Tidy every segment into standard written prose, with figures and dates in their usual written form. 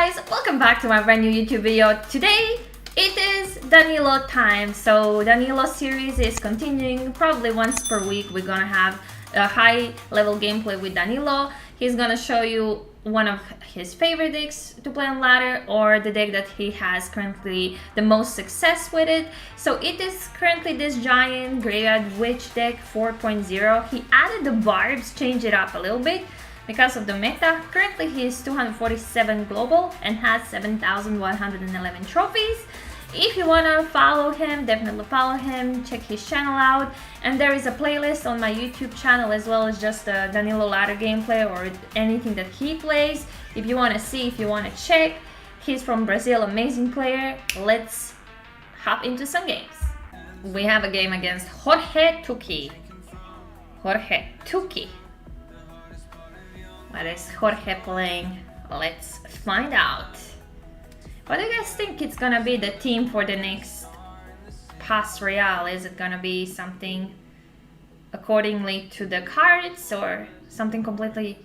guys, welcome back to my brand new YouTube video. Today it is Danilo time. So Danilo series is continuing. Probably once per week we're gonna have a high level gameplay with Danilo. He's gonna show you one of his favorite decks to play on ladder, or the deck that he has currently the most success with it. So it is currently this giant graveyard witch deck 4.0. He added the barbs, changed it up a little bit because of the meta. Currently he is 247 global and has 7,111 trophies. If you wanna follow him, definitely follow him, check his channel out. And there is a playlist on my YouTube channel as well as just the Danilo ladder gameplay or anything that he plays. If you wanna see, if you wanna check, he's from Brazil, amazing player. Let's hop into some games. We have a game against Jorge Tuki. Jorge Tuki. What is Jorge playing? Let's find out. What do you guys think it's gonna be the team for the next past Royale? Is it gonna be something accordingly to the cards or something completely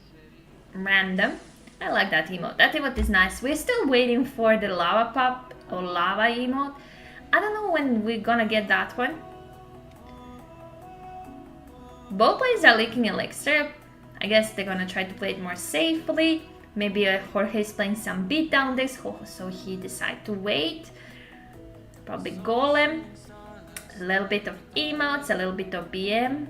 random? I like that emote. That emote is nice. We're still waiting for the lava pop or lava emote. I don't know when we're gonna get that one. Both players are leaking elixir. I guess they're gonna try to play it more safely. Maybe Jorge is playing some beatdown decks, so he decided to wait. Probably Golem, a little bit of emotes, a little bit of BM.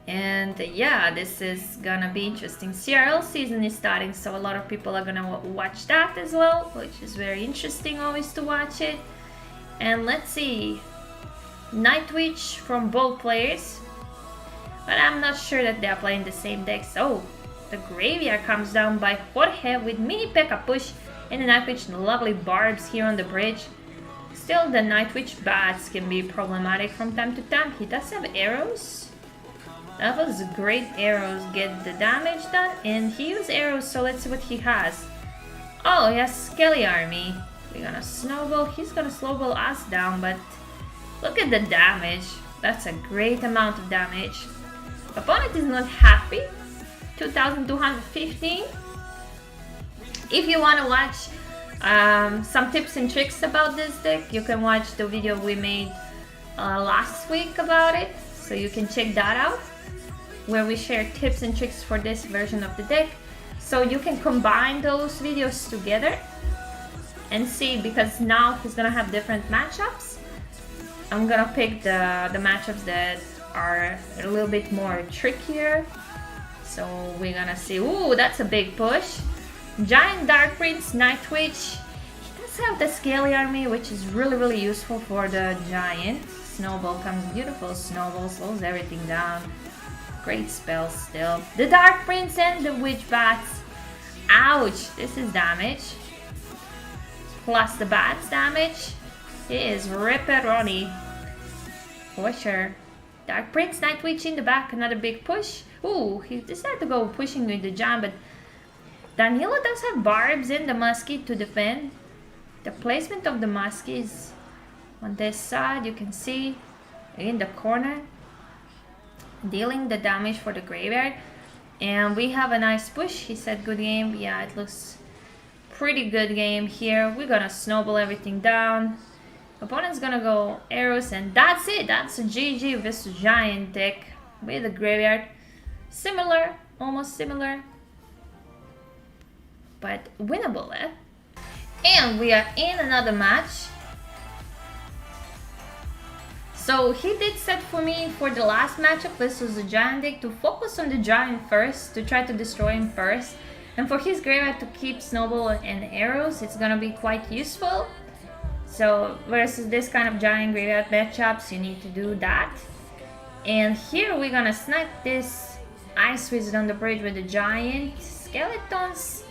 And yeah, this is gonna be interesting. CRL season is starting, so a lot of people are gonna watch that as well, which is very interesting always to watch it. And let's see, Night Witch from both players, but I'm not sure that they are playing the same decks. Oh, the graveyard comes down by Jorge with mini P.E.K.K.A push and the Night Witch and lovely barbs here on the bridge. Still, the Night Witch bats can be problematic from time to time. He does have arrows. That was great arrows, get the damage done, and he used arrows, so let's see what he has. Oh, he has Skelly Army. We're gonna snowball. He's gonna snowball us down, but look at the damage. That's a great amount of damage. Opponent is not happy. 2,215. If you want to watch some tips and tricks about this deck, you can watch the video we made last week about it, so you can check that out, where we share tips and tricks for this version of the deck. So you can combine those videos together and see, because now he's gonna have different matchups. I'm gonna pick the matchups that are a little bit more trickier. So we're gonna see. Ooh, that's a big push. Giant Dark Prince, Night Witch. He does have the Scaly Army, which is really useful for the giant. Snowball comes, beautiful snowball, slows everything down. Great spell still. The Dark Prince and the Witch Bats. Ouch, this is damage. Plus the bats damage. It is ripperoni. For sure. Dark Prince, Night Witch in the back, another big push. Ooh, he decided to go pushing with the giant, but Danilo does have barbs in the Muskie to defend. The placement of the Muskies on this side, you can see in the corner, dealing the damage for the graveyard. And we have a nice push. He said good game. Yeah, it looks pretty good game here. We're gonna snowball everything down. Opponent's gonna go arrows, and that's it. That's a GG versus giant deck with the graveyard. Similar, almost similar, but winnable, eh? And we are in another match. So he did set for me for the last matchup, this was a giant deck, to focus on the giant first, to try to destroy him first. And for his graveyard to keep snowball and arrows, it's gonna be quite useful. So versus this kind of giant graveyard matchups, you need to do that. And here we're gonna snipe this Ice Wizard on the bridge with the giant skeletons.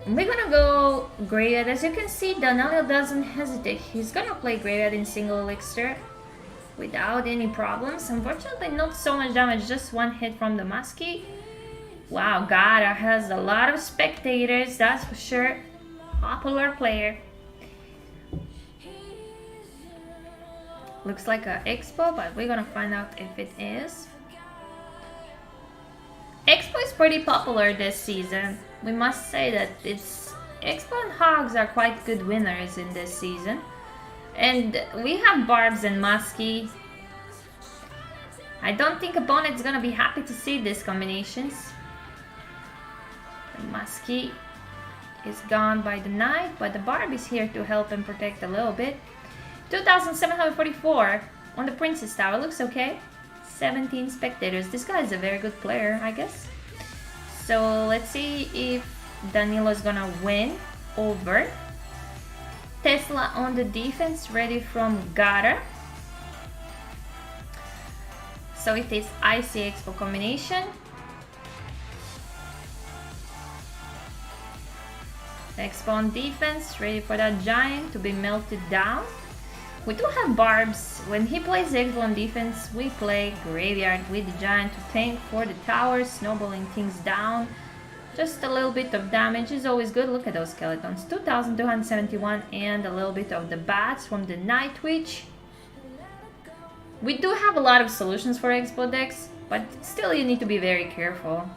We're gonna go graveyard. As you can see, Danilo doesn't hesitate. He's gonna play graveyard in single elixir without any problems. Unfortunately, not so much damage, just one hit from the Muskie. Wow, Gara has a lot of spectators, that's for sure. Popular player. Looks like an expo, but we're gonna find out if it is. Expo is pretty popular this season. We must say that Expo and Hogs are quite good winners in this season. And we have Barbs and Muskie. I don't think opponent's gonna be happy to see these combinations. The Muskie is gone by the knight, but the Barb is here to help and protect a little bit. 2,744 on the Princess Tower, looks okay. 17 spectators. This guy is a very good player, I guess. So let's see if Danilo is gonna win over. Tesla on the defense, ready from Gara. So it is IC Expo combination. Expo on defense, ready for that giant to be melted down. We do have Barbs. When he plays Expo on defense, we play Graveyard with the giant to tank for the tower, snowballing things down. Just a little bit of damage is always good. Look at those skeletons. 2,271 and a little bit of the bats from the Night Witch. We do have a lot of solutions for Expo decks, but still you need to be very careful.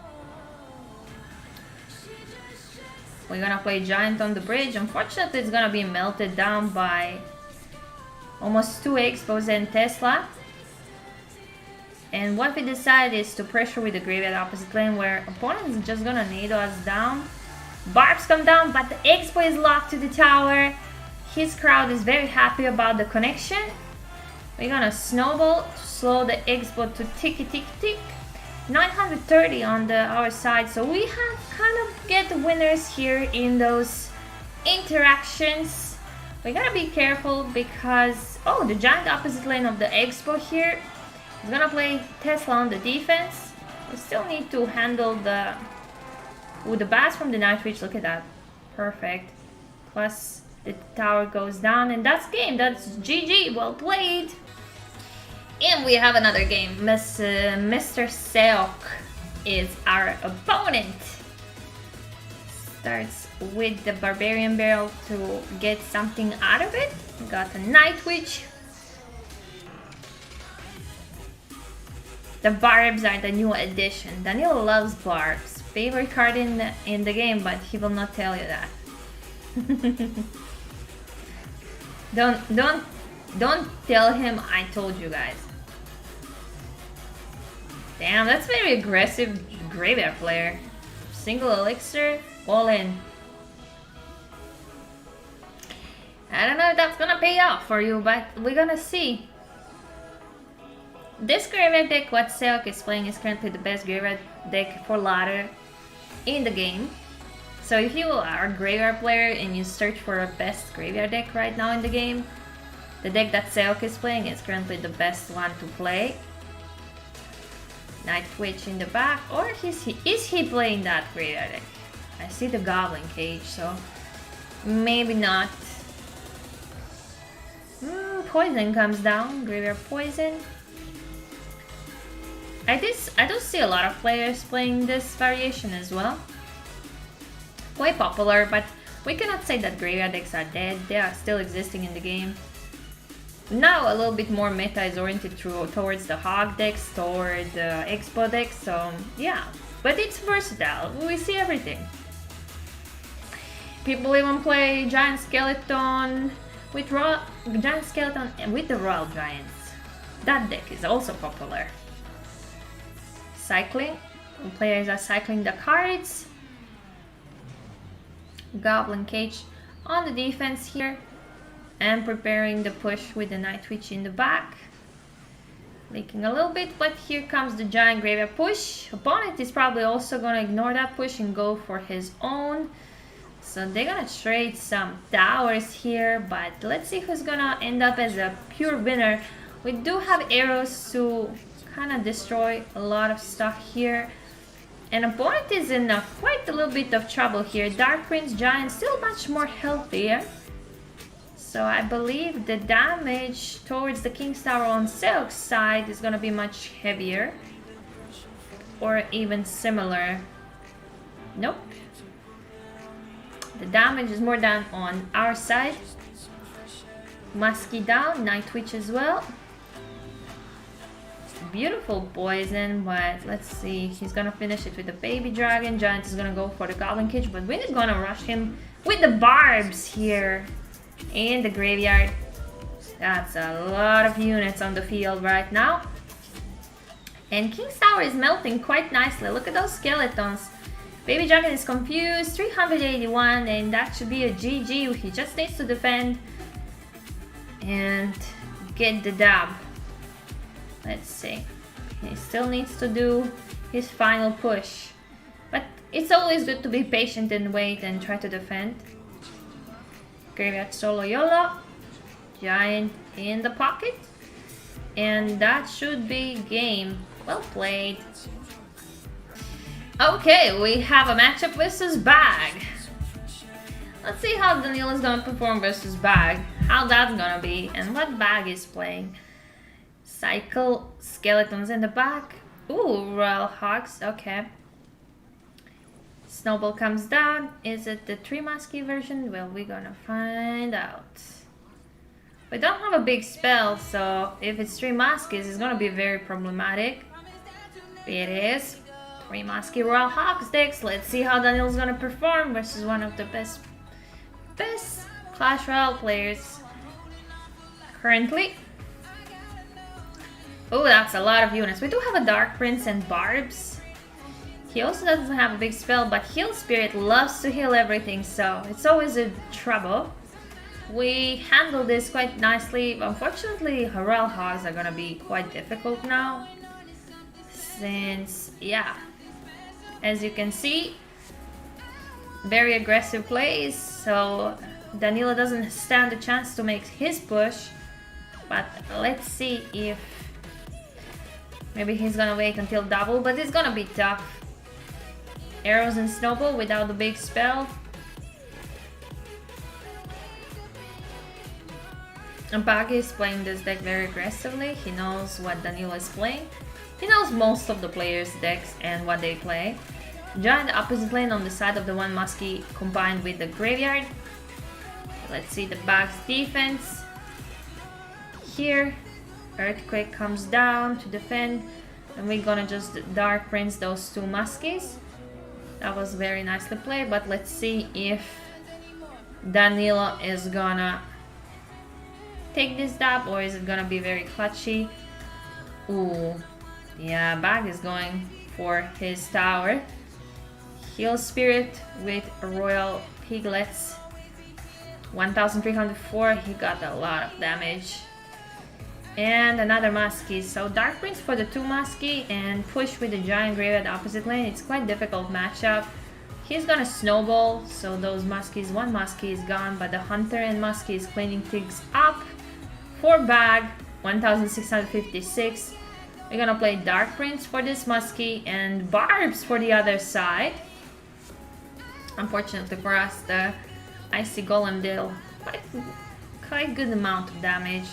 We're gonna play Giant on the bridge. Unfortunately, it's gonna be melted down by almost 2 Expos and Tesla. And what we decide is to pressure with the Graveyard opposite lane, where opponent is just gonna NATO us down. Barbs come down, but the Expo is locked to the tower. His crowd is very happy about the connection. We're gonna snowball to slow the Expo to tick tick tick. 930 on our side, so we have kind of get the winners here in those interactions. We gotta be careful because the giant opposite lane of the Expo here is gonna play Tesla on the defense. We still need to handle the bats from the Night Witch. Look at that, perfect. Plus the tower goes down, and that's game. That's GG. Well played. And we have another game. Mr. Seok is our opponent. Starts with the Barbarian Barrel to get something out of it. We got a Night Witch. The Barbs are the new addition. Daniel loves Barbs. Favorite card in the game, but he will not tell you that. Don't tell him I told you guys. Damn, that's very aggressive Graveyard player. Single elixir, all in. I don't know if that's gonna pay off for you, but we're gonna see. This Graveyard deck, what Seok is playing, is currently the best Graveyard deck for ladder in the game. So if you are a Graveyard player and you search for a best Graveyard deck right now in the game, the deck that Seok is playing is currently the best one to play. Night Witch in the back, or is he playing that Graveyard deck? I see the Goblin Cage, so maybe not. Poison comes down, Graveyard Poison. I do see a lot of players playing this variation as well. Quite popular, but we cannot say that Graveyard decks are dead. They are still existing in the game. Now a little bit more meta is oriented towards the Hog decks, toward the Expo decks, so yeah. But it's versatile, we see everything. People even play Giant Skeleton with the Royal Giants. That deck is also popular. Cycling, players are cycling the cards. Goblin Cage on the defense here. And preparing the push with the Night Witch in the back. Leaking a little bit, but here comes the giant Graveyard push. Opponent is probably also gonna ignore that push and go for his own. So they're gonna trade some towers here, but let's see who's gonna end up as a pure winner. We do have arrows to kind of destroy a lot of stuff here. And opponent is in quite a little bit of trouble here. Dark Prince Giant still much more healthier. So I believe the damage towards the King's Tower on Seok's side is gonna be much heavier. Or even similar. Nope. The damage is more than on our side. Muskie down, Night Witch as well. beautiful poison, but let's see. He's gonna finish it with the baby dragon. Giant is gonna go for the goblin cage, but we're gonna rush him with the barbs here in the graveyard. That's a lot of units on the field right now. And King's Tower is melting quite nicely. Look at those skeletons. Baby dragon is confused. 381, and that should be a GG. He just needs to defend and get the dub. Let's see. He still needs to do his final push. But it's always good to be patient and wait and try to defend. Graveyard solo YOLO. Giant in the pocket. And that should be game. Well played. Okay, we have a matchup versus Bag. Let's see how Daniel is gonna perform versus Bag. How that's gonna be and what Bag is playing. Cycle skeletons in the back. Ooh, Royal Hogs, okay. Snowball comes down. Is it the 3 Muskie version? Well, we're gonna find out. We don't have a big spell, so if it's 3 Muskies, it's gonna be very problematic. It is. 3 Muskie Royal Hogs decks. Let's see how Daniel's gonna perform versus one of the best Clash Royale players currently. Oh, that's a lot of units. We do have a Dark Prince and Barbs. He also doesn't have a big spell, but Heal Spirit loves to heal everything, so it's always a trouble. We handled this quite nicely. Unfortunately, Royal Hogs are gonna be quite difficult now. Since, yeah, as you can see, very aggressive plays, so Danilo doesn't stand a chance to make his push. But let's see if maybe he's gonna wait until double, but it's gonna be tough. Arrows and Snowball without the big spell. And Bag is playing this deck very aggressively. He knows what Danilo is playing. He knows most of the players' decks and what they play. Giant opposite lane on the side of the 1 Muskie combined with the graveyard. Let's see the Bag's defense. Here, Earthquake comes down to defend, and we're gonna just Dark Prince those 2 Muskies. That was very nicely played, but let's see if Danilo is gonna take this dub or is it gonna be very clutchy. Ooh, yeah, Bag is going for his tower. Heal Spirit with Royal Piglets. 1304, he got a lot of damage. And another Muskie. So Dark Prince for the 2 Muskie and push with the Giant Graveyard opposite lane. It's quite difficult matchup. He's gonna Snowball, so those Muskies, 1 Muskie is gone, but the Hunter and Muskie is cleaning things up. For Bag, 1656. We're gonna play Dark Prince for this Muskie and Barbs for the other side. Unfortunately for us, the Icy Golem deal quite good amount of damage.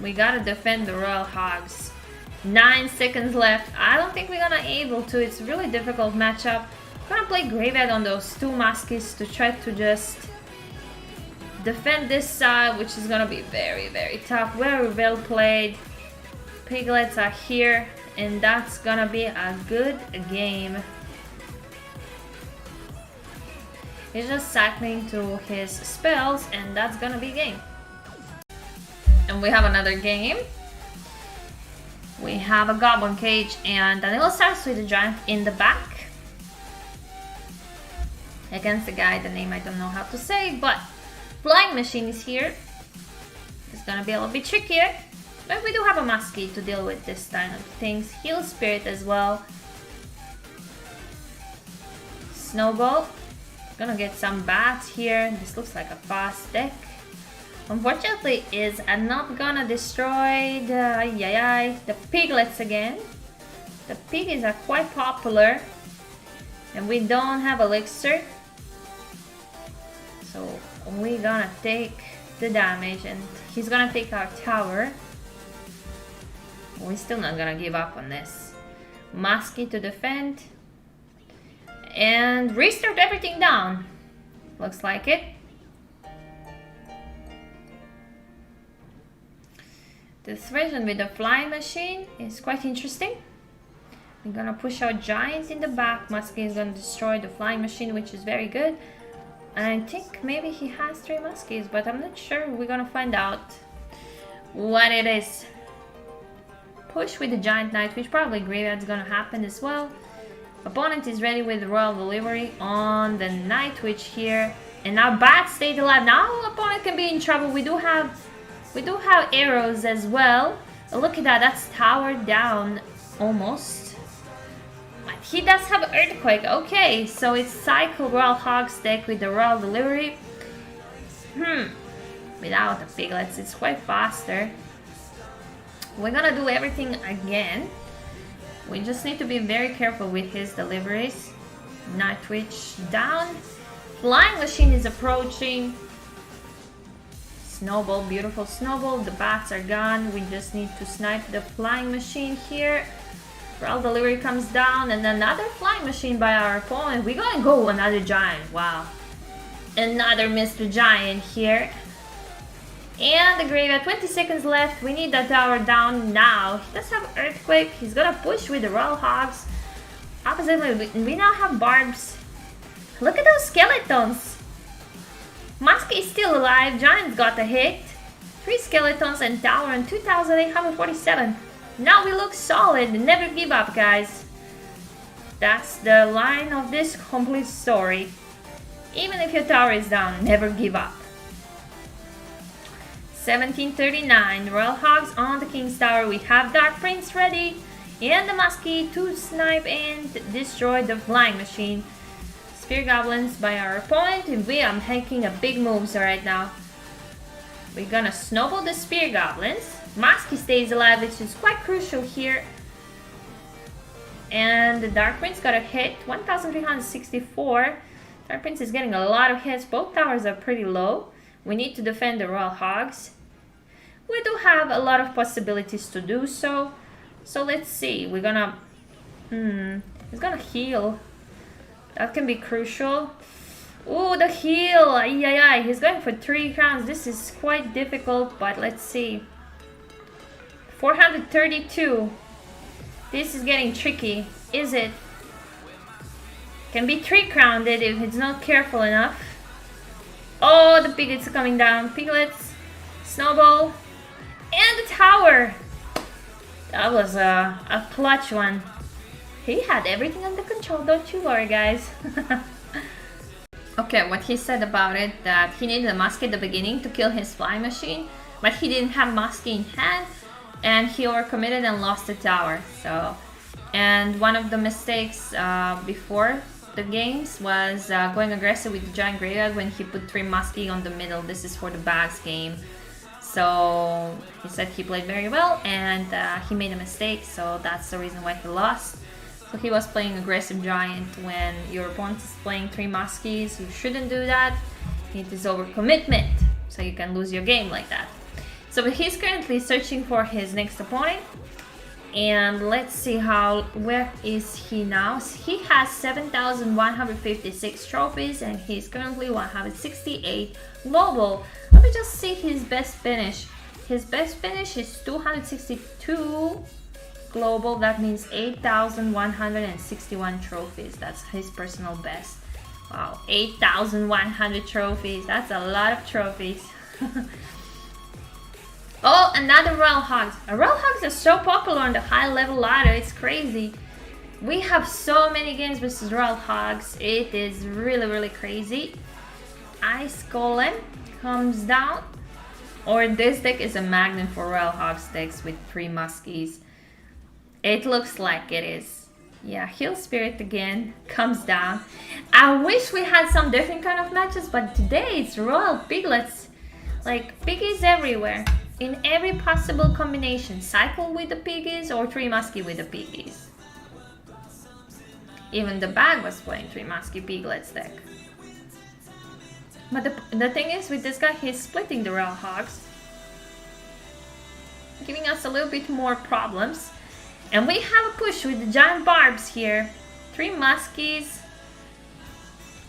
We gotta defend the Royal Hogs. 9 seconds left. I don't think we're gonna able to. It's a really difficult matchup. I'm gonna play Graveyard on those 2 Muskies to try to just defend this side, which is gonna be very, very tough. Very well played. Piglets are here, and that's gonna be a good game. He's just cycling through his spells, and that's gonna be game. And we have another game. We have a Goblin Cage, and Danilo starts with a Giant in the back. Against the guy, the name I don't know how to say, but Flying Machine is here. It's gonna be a little bit trickier, but we do have a Muskie to deal with this kind of things. Heal Spirit as well. Snowball. Gonna get some bats here. This looks like a fast deck. Unfortunately, is not gonna destroy the piglets again. The piggies are quite popular, and we don't have elixir, so we're gonna take the damage, and he's gonna take our tower. We're still not gonna give up on this. Muskie to defend. And restart everything down. Looks like it. This version with the flying machine is quite interesting. We're gonna push our giants in the back. Muskie is gonna destroy the flying machine, which is very good. And I think maybe he has 3 Muskies, but I'm not sure. We're gonna find out what it is. Push with the giant knight, which probably graveyard's gonna happen as well. Opponent is ready with the royal delivery on the night witch here. And now bat stayed alive. Now opponent can be in trouble. We do have arrows as well. Look at that, that's towered down almost. But he does have earthquake. Okay, so it's cycle royal hogs deck with the royal delivery. Without the piglets, it's quite faster. We're gonna do everything again. We just need to be very careful with his deliveries. Night witch down. Flying machine is approaching. Snowball, beautiful snowball. The bats are gone. We just need to snipe the flying machine here. Brawl delivery comes down and another flying machine by our opponent. We're gonna go another giant. Wow. Another Mr. Giant here. And the graveyard, 20 seconds left. We need that tower down now. He does have earthquake. He's gonna push with the royal hogs. Oppositely, we now have barbs. Look at those skeletons. Muskie is still alive. Giants got a hit. 3 skeletons and tower and 2,847. Now we look solid. Never give up, guys. That's the line of this complete story. Even if your tower is down, never give up. 1739. Royal Hogs on the King's Tower. We have Dark Prince ready. And the Muskie to snipe and destroy the flying machine. Spear Goblins by our opponent. And we are making a big moves right now. We're gonna snowball the Spear Goblins. Muskie stays alive, which is quite crucial here. And the Dark Prince got a hit. 1,364. Dark Prince is getting a lot of hits. Both towers are pretty low. We need to defend the Royal Hogs. We do have a lot of possibilities to do so. So let's see. We're gonna... he's gonna heal. That can be crucial. Ooh, the heal! Ay. He's going for 3 crowns. This is quite difficult, but let's see. 432. This is getting tricky. Is it? Can be 3-crowned if it's not careful enough. Oh, the piglets are coming down. Piglets, snowball, and the tower. That was a clutch one. He had everything under control, don't you worry, guys. Okay, what he said about it, that he needed a Muskie at the beginning to kill his flying machine, but he didn't have Muskie in hand, and he overcommitted and lost the tower. So, and one of the mistakes before the games was going aggressive with the giant graveyard when he put 3 Muskie on the middle. This is for the bags game. So he said he played very well and he made a mistake, so that's the reason why he lost. So he was playing aggressive giant when your opponent is playing 3 Muskies. You shouldn't do that. It is overcommitment, so you can lose your game like that. So he's currently searching for his next opponent. And let's see where is he now? He has 7,156 trophies and he's currently 168 global. Let me just see his best finish. His best finish is 262 global. That means 8,161 trophies. That's his personal best. Wow, 8,100 trophies. That's a lot of trophies. Oh, another Royal Hogs. Royal Hogs are so popular on the high level ladder, it's crazy. We have so many games versus Royal Hogs, it is really crazy. Ice Golem comes down. Or this deck is a magnet for Royal Hogs decks with 3 Muskies. It looks like it is. Yeah, Heal Spirit again comes down. I wish we had some different kind of matches, but today it's Royal Piglets. Like, piggies everywhere. In every possible combination. Cycle with the piggies or 3 Muskie with the piggies. Even the bag was playing 3 Muskie Piglets deck. But the thing is, with this guy, he's splitting the Royal Hogs. Giving us a little bit more problems. And we have a push with the giant barbs here. 3 Muskies.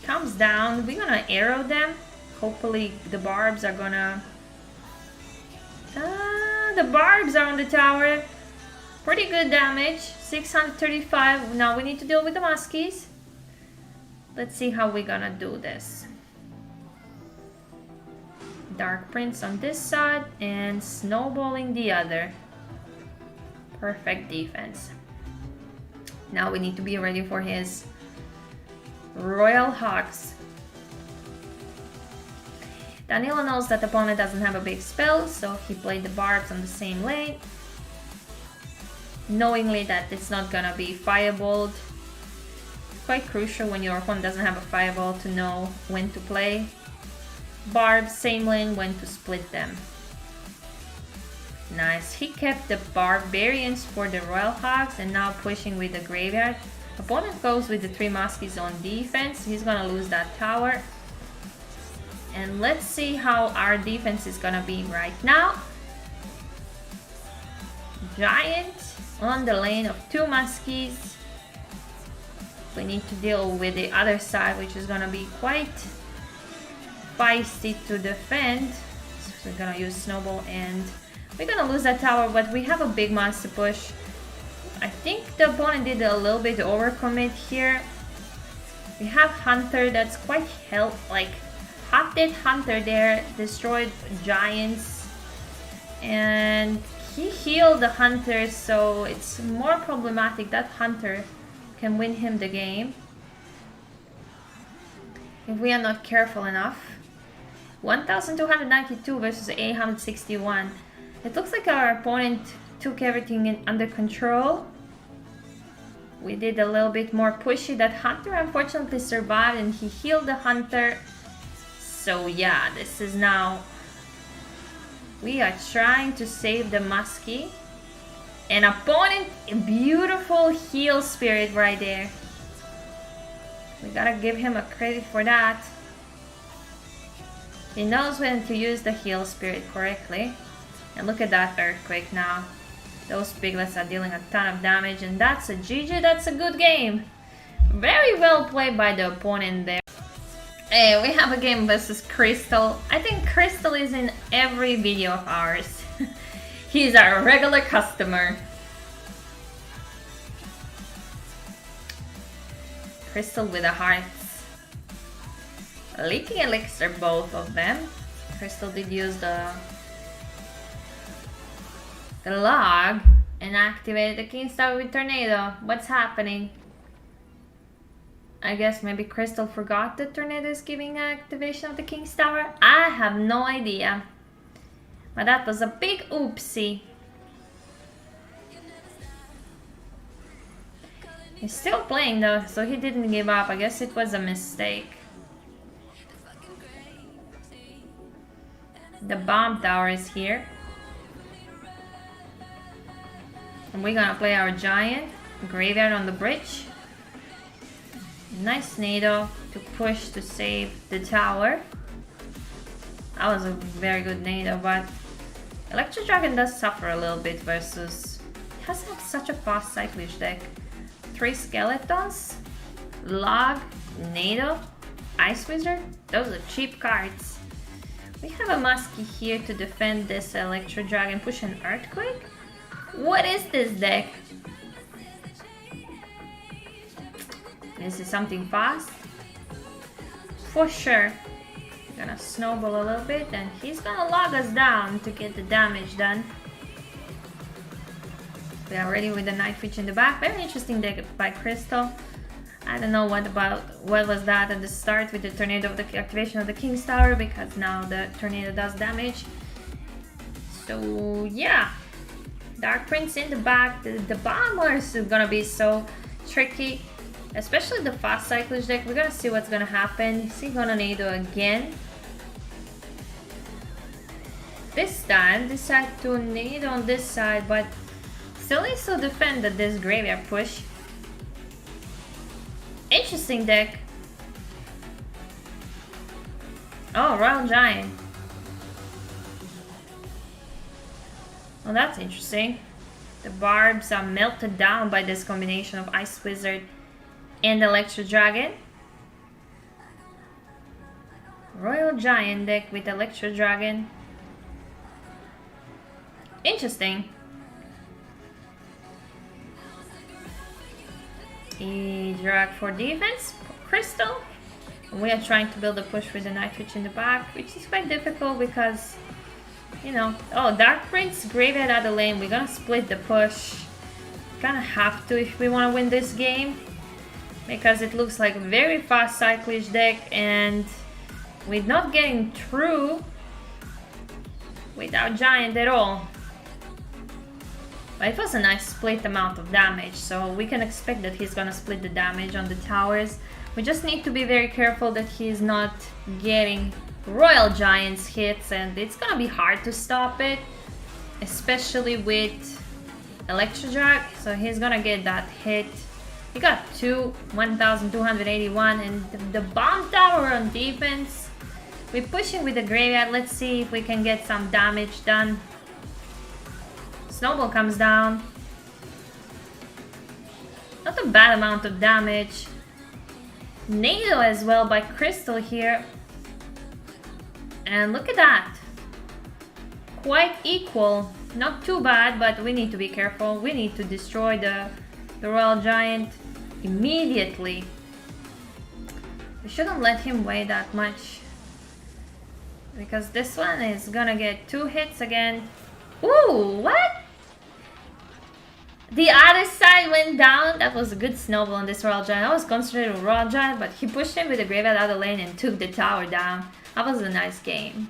Comes down. We're gonna arrow them. Hopefully the barbs are gonna... the barbs are on the tower. Pretty good damage, 635. Now we need to deal with the Muskies. Let's see how we're gonna do this. Dark Prince on this side and snowballing the other. Perfect defense. Now we need to be ready for his Royal Hawks. Danilo knows that the opponent doesn't have a big spell, so he played the barbs on the same lane, knowingly that it's not gonna be fireballed. It's quite crucial when your opponent doesn't have a fireball to know when to play barbs, same lane, when to split them. Nice, he kept the barbarians for the Royal Hawks and now pushing with the graveyard. Opponent goes with the 3 Muskies on defense. He's gonna lose that tower. And let's see how our defense is gonna be right now. Giant on the lane of 2 Muskies. We need to deal with the other side, which is gonna be quite feisty to defend. So we're gonna use Snowball and we're gonna lose that tower, but we have a big monster push. I think the opponent did a little bit overcommit here. We have Hunter that's quite hot-hit Hunter there, destroyed giants, and he healed the Hunter, so it's more problematic. That Hunter can win him the game if we are not careful enough. 1292 versus 861. It looks like our opponent took everything under control. We did a little bit more pushy. That Hunter unfortunately survived and he healed the Hunter. So yeah, this is now... We are trying to save the Muskie. And opponent, a beautiful heal spirit right there. We gotta give him a credit for that. He knows when to use the heal spirit correctly. And look at that earthquake now. Those piglets are dealing a ton of damage, and that's a GG, that's a good game. Very well played by the opponent there. Hey, we have a game versus Crystal. I think Crystal is in every video of ours. He's our regular customer. Crystal with the hearts. Leaking Elixir, both of them. Crystal did use the log and activated the King Star with Tornado. What's happening? I guess maybe Crystal forgot that Tornado is giving activation of the King's Tower. I have no idea. But that was a big oopsie. He's still playing though, so he didn't give up. I guess it was a mistake. The bomb tower is here. And we're gonna play our giant. Graveyard on the bridge. Nice NATO to push to save the tower. That was a very good NATO, but Electro Dragon does suffer a little bit versus... He has like such a fast cyclish deck. 3 skeletons, log, NATO, Ice Wizard. Those are cheap cards. We have a Muskie here to defend this Electro Dragon. Push an Earthquake? What is this deck? This is something fast. For sure. Gonna snowball a little bit and he's gonna log us down to get the damage done. We are ready with the Night Witch in the back. Very interesting deck by Crystal. I don't know what was that at the start with the tornado of the activation of the King's Tower, because now the tornado does damage. So yeah. Dark Prince in the back. The bombers is gonna be so tricky. Especially the fast cyclish deck. We're gonna see what's gonna happen. Is he gonna NATO again? This time, decide to NATO on this side, but still needs to defend this graveyard push. Interesting deck. Oh, Royal Giant. Well, that's interesting. The barbs are melted down by this combination of Ice Wizard and Electro Dragon. Royal Giant deck with Electro Dragon. Interesting. E-Drag for defense, Crystal. We are trying to build a push with the Nitrich in the back, which is quite difficult because, you know... Oh, Dark Prince, Graveyard out of the lane. We're gonna split the push. Gonna have to if we want to win this game. Because it looks like a very fast Cyclish deck and we're not getting through without Giant at all. But it was a nice split amount of damage, so we can expect that he's gonna split the damage on the towers. We just need to be very careful that he's not getting Royal Giants hits, and it's gonna be hard to stop it, especially with Electro Drag. So he's gonna get that hit. He got 1,281, and the bomb tower on defense. We're pushing with the Graveyard. Let's see if we can get some damage done. Snowball comes down. Not a bad amount of damage. NATO as well by Crystal here. And look at that. Quite equal. Not too bad, but we need to be careful. We need to destroy the Royal Giant immediately. We shouldn't let him weigh that much, because this one is gonna get 2 hits again. Ooh, what? The other side went down. That was a good snowball on this Royal Giant. I was concentrating on Royal Giant, but he pushed him with the Graveyard out of the lane and took the tower down. That was a nice game.